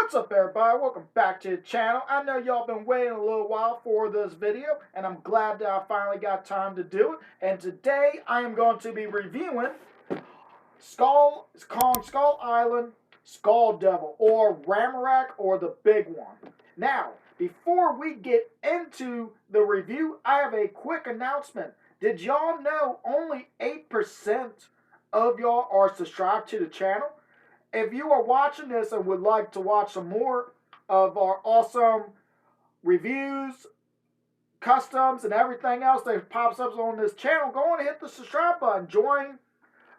What's up, everybody? Welcome back to the channel. I know y'all been waiting a little while for this video, and I'm glad that I finally got time to do it. And today I am going to be reviewing Kong Skull Island Skull Devil, or Ramarak, or the big one. Now, before we get into the review, I have a quick announcement. Did y'all know only 8% of y'all are subscribed to the channel? If you are watching this and would like to watch some more of our awesome reviews, customs, and everything else that pops up on this channel, go on and hit the subscribe button. Join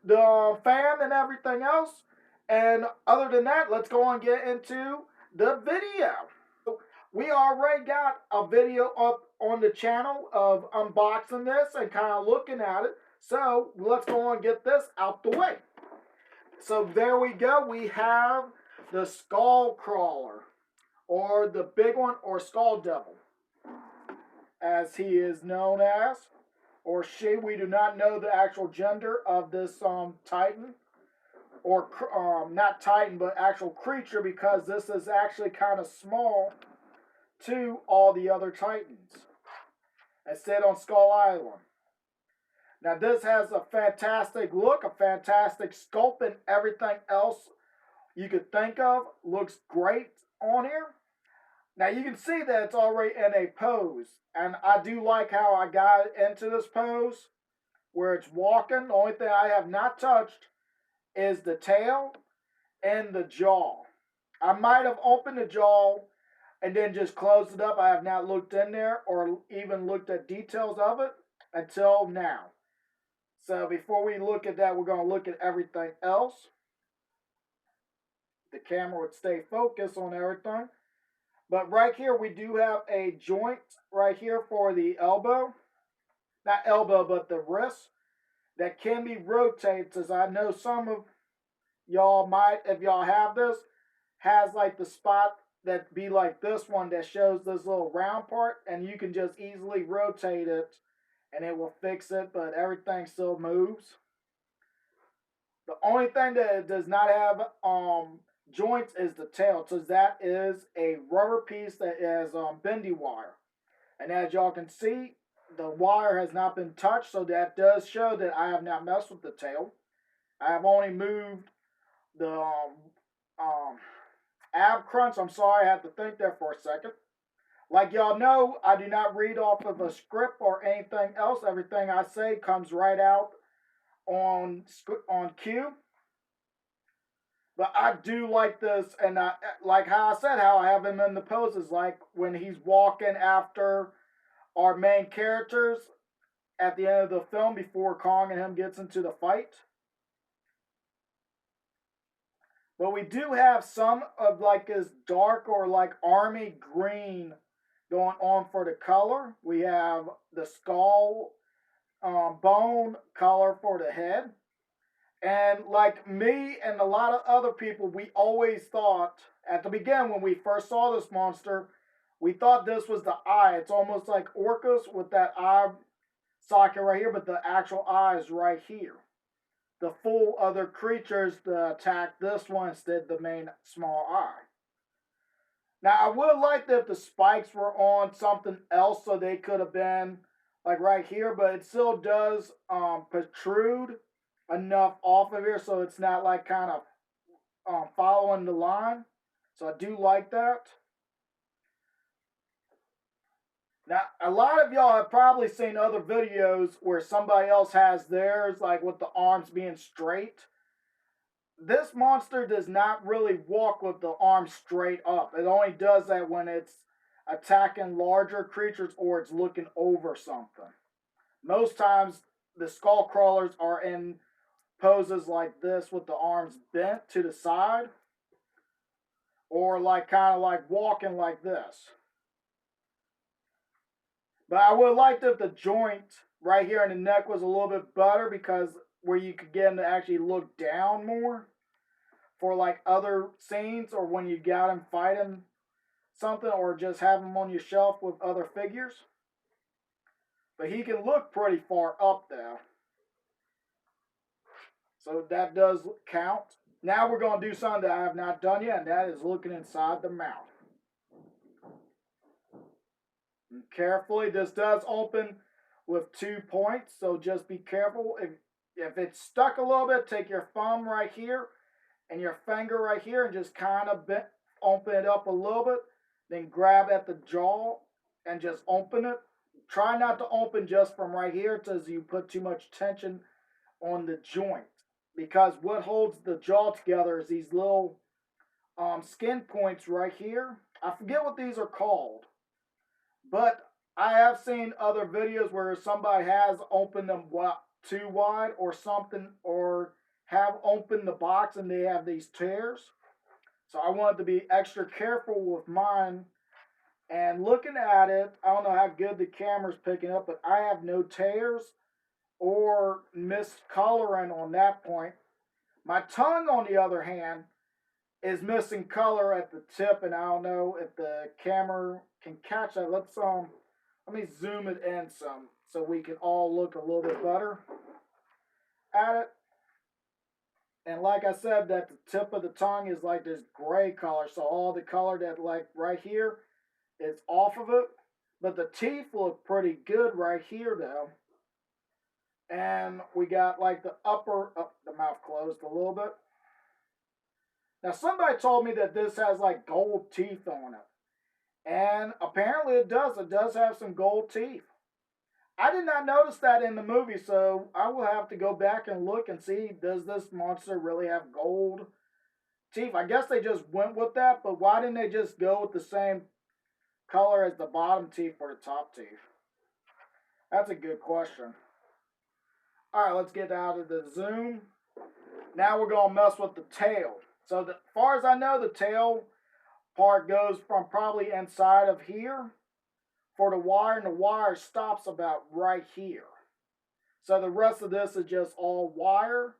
the fam and everything else. And other than that, let's go on and get into the video. We already got a video up on the channel of unboxing this and kind of looking at it. So let's go on and get this out the way. So there we go. We have the Skull Crawler, or the big one, or Skull Devil, as he is known as, or she. We do not know the actual gender of this Titan, or not Titan, but actual creature, because this is actually kind of small to all the other Titans. It's set on Skull Island. Now this has a fantastic look, a fantastic sculpt, and everything else you could think of looks great on here. Now you can see that it's already in a pose, and I do like how I got into this pose where it's walking. The only thing I have not touched is the tail and the jaw. I might have opened the jaw and then just closed it up. I have not looked in there or even looked at details of it until now. So before we look at that, we're going to look at everything else. The camera would stay focused on everything. But right here, we do have a joint right here for the elbow. Not elbow, but the wrist. That can be rotated, as I know some of y'all might, if y'all have this, has like the spot that be like this one that shows this little round part. And you can just easily rotate it, and it will fix it, but everything still moves. The only thing that it does not have joints is the tail, so that is a rubber piece that is bendy wire. And as y'all can see, the wire has not been touched, so that does show that I have not messed with the tail. I have only moved the ab crunch. I'm sorry, I had to think there for a second. Like y'all know, I do not read off of a script or anything else. Everything I say comes right out on cue. But I do like this, and like how I said, how I have him in the poses, like when he's walking after our main characters at the end of the film before Kong and him gets into the fight. But we do have some of like this dark or like army green going on for the color. We have the skull bone color for the head. And like me and a lot of other people, we always thought, at the beginning when we first saw this monster, we thought this was the eye. It's almost like Orcus with that eye socket right here, but the actual eye is right here. The full other creatures that attack this one instead the main small eye. Now, I would like that if the spikes were on something else, so they could have been like right here, but it still does protrude enough off of here, so it's not like kind of following the line. So I do like that. Now, a lot of y'all have probably seen other videos where somebody else has theirs, like with the arms being straight. This monster does not really walk with the arms straight up. It only does that when it's attacking larger creatures or it's looking over something. Most times, the skull crawlers are in poses like this with the arms bent to the side, or like kind of like walking like this. But I would like if the joint right here in the neck was a little bit better, because where you could get him to actually look down more for like other scenes, or when you got him fighting something, or just have him on your shelf with other figures. But he can look pretty far up there, so that does count. Now we're going to do something that I have not done yet, and that is looking inside the mouth. And carefully, this does open with 2 points, so just be careful. If it's stuck a little bit, take your thumb right here and your finger right here and just kind of open it up a little bit. Then grab at the jaw and just open it. Try not to open just from right here because you put too much tension on the joint. Because what holds the jaw together is these little skin points right here. I forget what these are called, but I have seen other videos where somebody has opened them too wide or something, or have opened the box and they have these tears. So I wanted to be extra careful with mine. And looking at it, I don't know how good the camera's picking up, but I have no tears or miscoloring on that point. My tongue, on the other hand, is missing color at the tip, and I don't know if the camera can catch that. Let me zoom it in some so we can all look a little bit better at it. And like I said, that the tip of the tongue is like this gray color, so all the color that like right here is off of it. But the teeth look pretty good right here though. And we got like the the mouth closed a little bit. Now somebody told me that this has like gold teeth on it. And apparently it does. It does have some gold teeth. I did not notice that in the movie, so I will have to go back and look and see, does this monster really have gold teeth? I guess they just went with that, but why didn't they just go with the same color as the bottom teeth for the top teeth? That's a good question. Alright, let's get out of the zoom. Now we're going to mess with the tail. So as far as I know, the tail part goes from probably inside of here for the wire, and the wire stops about right here. So the rest of this is just all wire,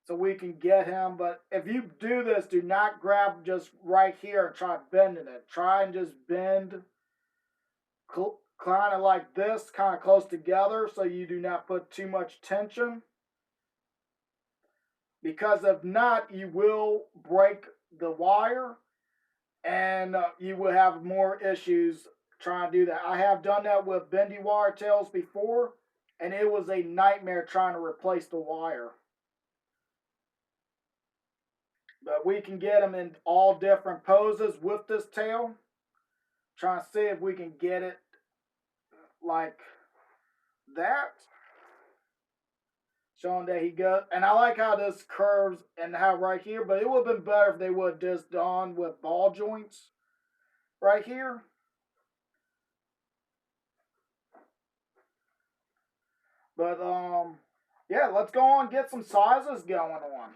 so we can get him. But if you do this, do not grab just right here and try bending it. Try and just bend kind of like this, kind of close together, so you do not put too much tension. Because if not, you will break the wire, and you will have more issues trying to do that. I have done that with bendy wire tails before, and it was a nightmare trying to replace the wire. But we can get them in all different poses with this tail. Trying to see if we can get it like that. Showing that he goes, and I like how this curves and how right here, but it would have been better if they would have just done with ball joints right here. But yeah, let's go on and get some sizes going on.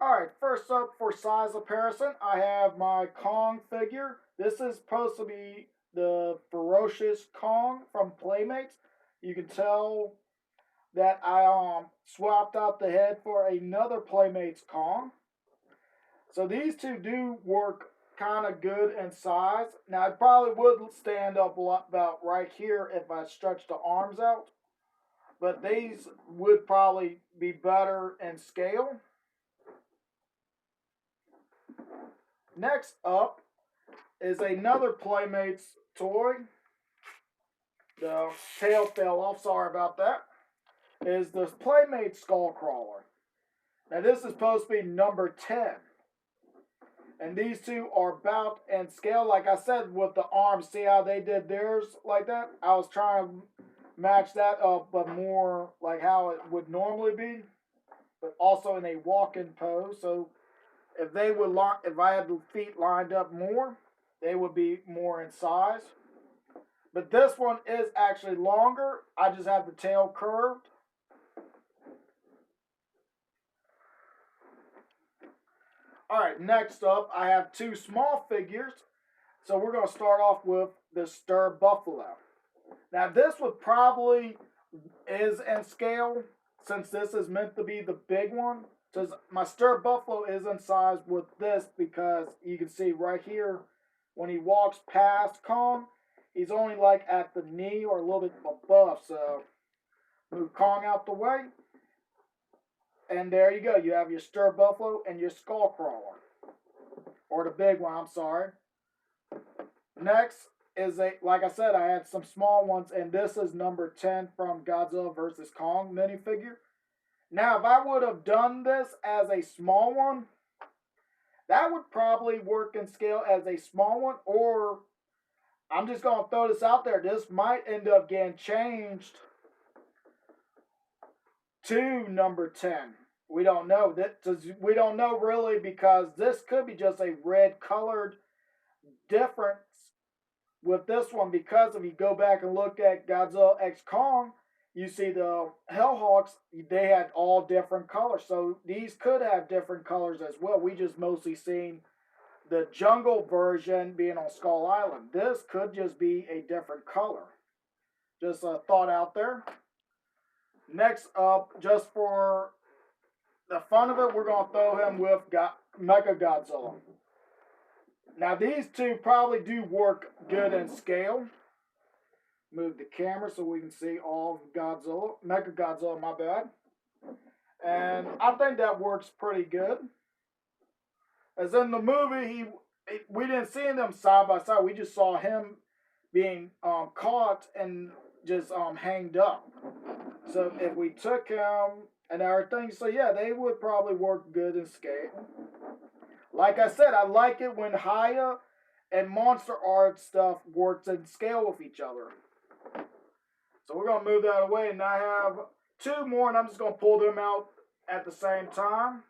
Alright, first up for size comparison, I have my Kong figure. This is supposed to be the ferocious Kong from Playmates. You can tell that I swapped out the head for another Playmates Kong. So these two do work kind of good in size. Now it probably would stand up a lot about right here if I stretched the arms out, but these would probably be better in scale. Next up is another Playmates toy. The tail fell off, sorry about that. Is the Playmates Skull Crawler. Now this is supposed to be number 10. And these two are about in scale. Like I said, with the arms, see how they did theirs like that? I was trying to match that up, but more like how it would normally be, but also in a walk-in pose. So if I had the feet lined up more, they would be more in size. But this one is actually longer. I just have the tail curved. Alright, next up, I have two small figures. So we're going to start off with the Stir Buffalo. Now this would probably is in scale, since this is meant to be the big one. So my Stir Buffalo is in size with this, because you can see right here, when he walks past Kong, he's only like at the knee or a little bit above. So, Move Kong out the way. And there you go. You have your Stir Buffalo and your Skull Crawler. Or the big one, I'm sorry. Next is like I said, I had some small ones, and this is number 10 from Godzilla vs. Kong minifigure. Now, if I would have done this as a small one, that would probably work in scale as a small one, or I'm just going to throw this out there. This might end up getting changed to number 10. We don't know. We don't know really, because this could be just a red colored difference with this one, because if you go back and look at Godzilla X Kong, you see the Hellhawks, they had all different colors. So these could have different colors as well. We just mostly seen the jungle version being on Skull Island. This could just be a different color. Just a thought out there. Next up, just for the fun of it, we're going to throw him with Mecha Godzilla. Now, these two probably do work good in scale. Move the camera so we can see all of Godzilla. Mecha Godzilla, my bad. And I think that works pretty good. As in the movie, we didn't see them side by side. We just saw him being caught and just hanged up. So if we took him and everything, so yeah, they would probably work good in scale. Like I said, I like it when HIYA and Monster Art stuff works in scale with each other. So we're going to move that away, and I have two more, and I'm just going to pull them out at the same time.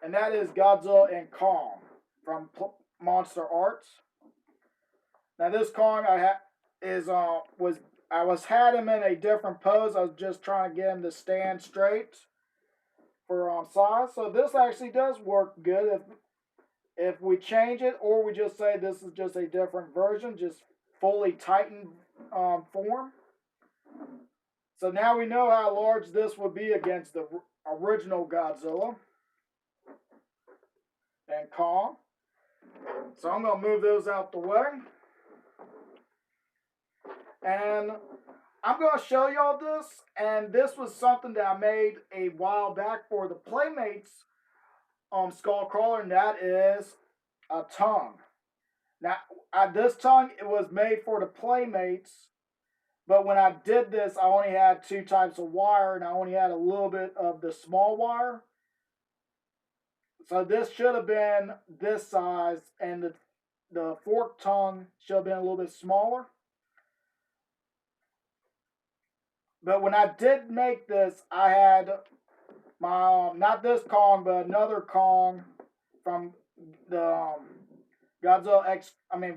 And that is Godzilla and Kong from Monster Arts. Now this Kong had him in a different pose. I was just trying to get him to stand straight for size. So this actually does work good if we change it, or we just say this is just a different version, just fully tightened form. So now we know how large this would be against the original Godzilla and Kong. So I'm going to move those out the way. And I'm going to show y'all this. And this was something that I made a while back for the Playmates Skull Crawler, and that is a tongue. Now, this tongue, it was made for the Playmates, but when I did this, I only had 2 types of wire, and I only had a little bit of the small wire. So this should have been this size, and the fork tongue should have been a little bit smaller. But when I did make this, I had my, not this Kong, but another Kong from the Godzilla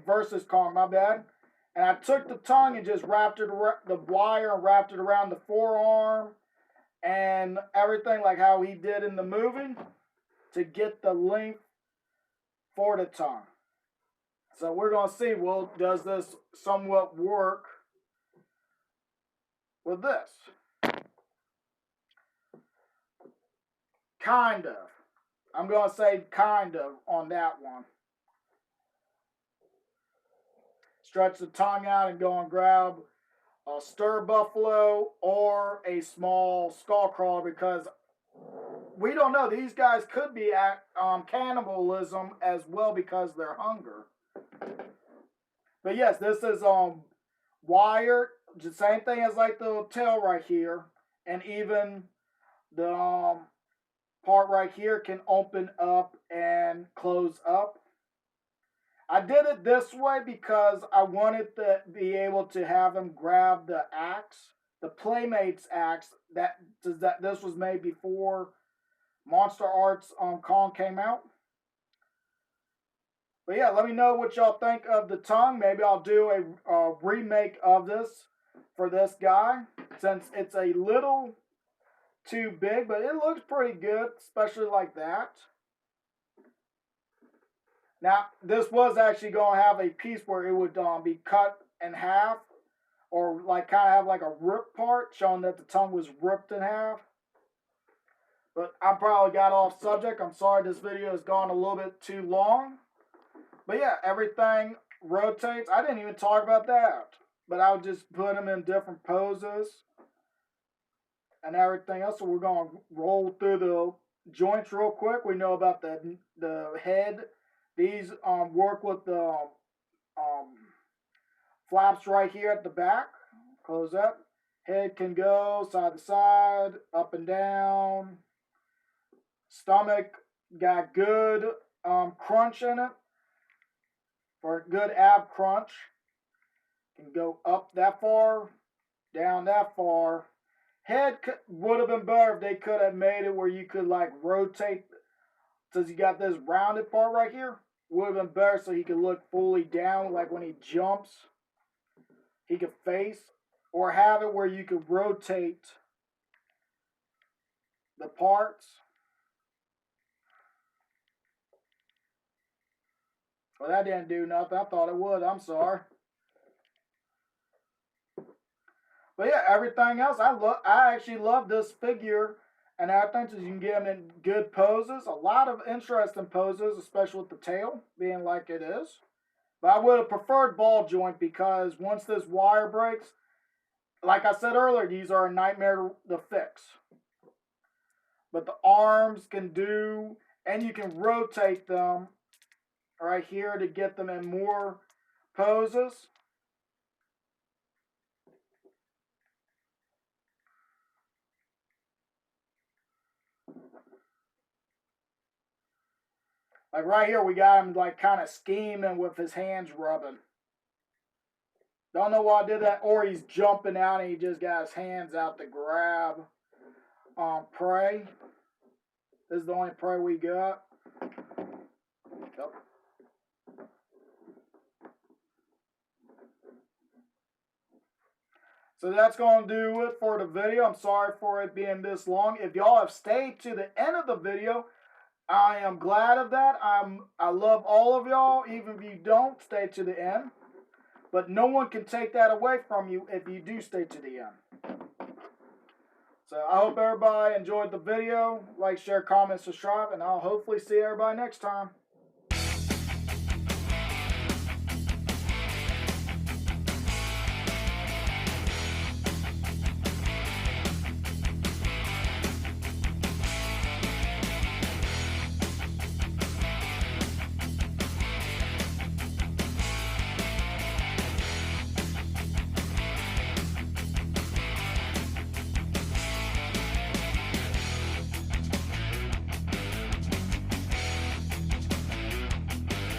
versus Kong, my bad. And I took the tongue and just wrapped it around the wire and wrapped it around the forearm and everything like how he did in the movie to get the length for the tongue. So we're going to see, well, does this somewhat work with this? Kind of. I'm going to say kind of on that one. Stretch the tongue out and go and grab a Stir Buffalo or a small Skull Crawler, because we don't know. These guys could be at cannibalism as well because of their hunger. But yes, this is wired. The same thing as like the tail right here. And even the part right here can open up and close up. I did it this way because I wanted to be able to have him grab the axe, the Playmates axe. This was made before Monster Arts Kong came out. But yeah, let me know what y'all think of the tongue. Maybe I'll do a remake of this for this guy, since it's a little too big, but it looks pretty good, especially like that. Now, this was actually going to have a piece where it would be cut in half, or like kind of have like a rip part, showing that the tongue was ripped in half. But I probably got off subject. I'm sorry this video has gone a little bit too long. But yeah, everything rotates. I didn't even talk about that. But I would just put them in different poses. and everything else. So we're going to roll through the joints real quick. We know about the head. These work with the flaps right here at the back. Close up. Head can go side to side, up and down. Stomach got good crunch in it for a good ab crunch. Can go up that far, down that far. Head would have been better if they could have made it where you could like rotate, since you got this rounded part right here. Would have been better so he could look fully down, like when he jumps, he could face, or have it where you could rotate the parts. Well, that didn't do nothing. I thought it would. I'm sorry. But yeah, everything else, I actually love this figure, and I think you can get him in good poses. A lot of interesting poses, especially with the tail being like it is. But I would have preferred ball joint, because once this wire breaks, like I said earlier, these are a nightmare to fix. But the arms can do, and you can rotate them right here to get them in more poses. Like right here, we got him like kind of scheming with his hands rubbing. Don't know why I did that. Or he's jumping out and he just got his hands out to grab prey. This is the only prey we got. Yep. So that's going to do it for the video. I'm sorry for it being this long. If y'all have stayed to the end of the video, I am glad of that. I love all of y'all, even if you don't stay to the end. But no one can take that away from you if you do stay to the end. So I hope everybody enjoyed the video. Like, share, comment, subscribe, and I'll hopefully see everybody next time.